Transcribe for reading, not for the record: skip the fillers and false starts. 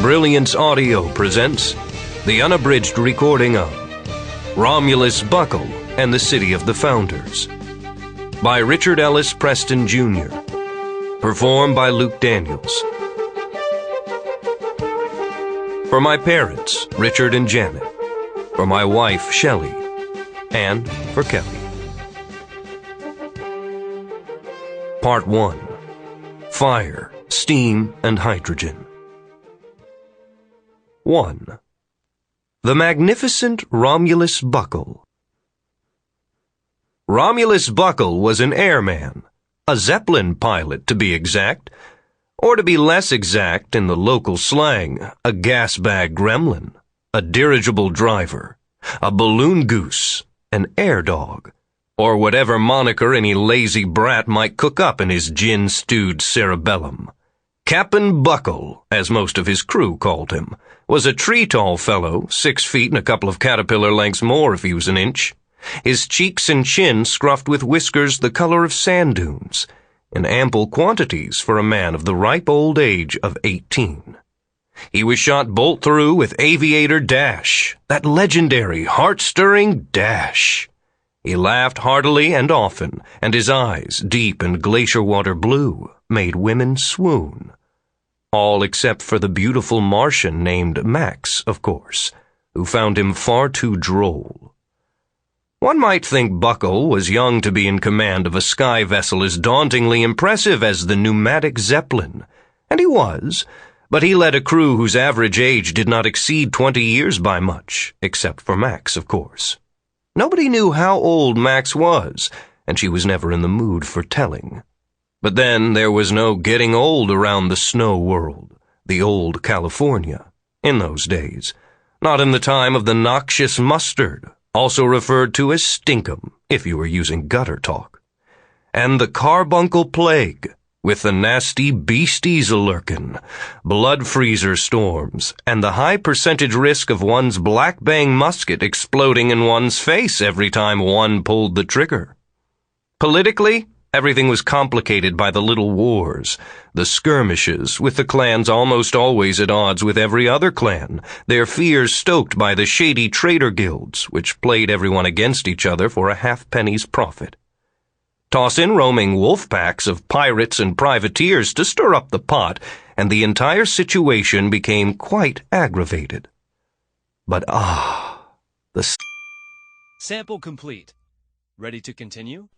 Brilliance Audio presents the unabridged recording of Romulus Buckle and the City of the Founders by Richard Ellis Preston, Jr. Performed by Luke Daniels. For my parents, Richard and Janet. For my wife, Shelley. And for Kelly. Part 1. Fire, Steam, and Hydrogen. 1. The magnificent Romulus Buckle. Romulus Buckle was an airman, a zeppelin pilot to be exact, or to be less exact in the local slang, a gas-bag gremlin, a dirigible driver, a balloon goose, an air dog, or whatever moniker any lazy brat might cook up in his gin-stewed cerebellum. Captain Buckle, as most of his crew called him, was a tree-tall fellow, 6 feet and a couple of caterpillar lengths more if he was an inch. His cheeks and chin scruffed with whiskers the color of sand dunes, in ample quantities for a man of the ripe old age of 18. He was shot bolt through with aviator dash, that legendary, heart-stirring dash. He laughed heartily and often, and his eyes, deep and glacier water blue, made women swoon. All except for the beautiful Martian named Max, of course, who found him far too droll. One might think Buckle was young to be in command of a sky vessel as dauntingly impressive as the Pneumatic Zeppelin, and he was, but he led a crew whose average age did not exceed 20 years by much, except for Max, of course. Nobody knew how old Max was, and she was never in the mood for telling. But then there was no getting old around the snow world, the old California, in those days. Not in the time of the noxious mustard, also referred to as stinkum, if you were using gutter talk. And the carbuncle plague, with the nasty beasties a-lurkin', blood freezer storms, and the high percentage risk of one's black bang musket exploding in one's face every time one pulled the trigger. Politically, everything was complicated by the little wars, the skirmishes, with the clans almost always at odds with every other clan, their fears stoked by the shady trader guilds, which played everyone against each other for a halfpenny's profit. Toss in roaming wolf packs of pirates and privateers to stir up the pot, and the entire situation became quite aggravated. But Sample complete. Ready to continue?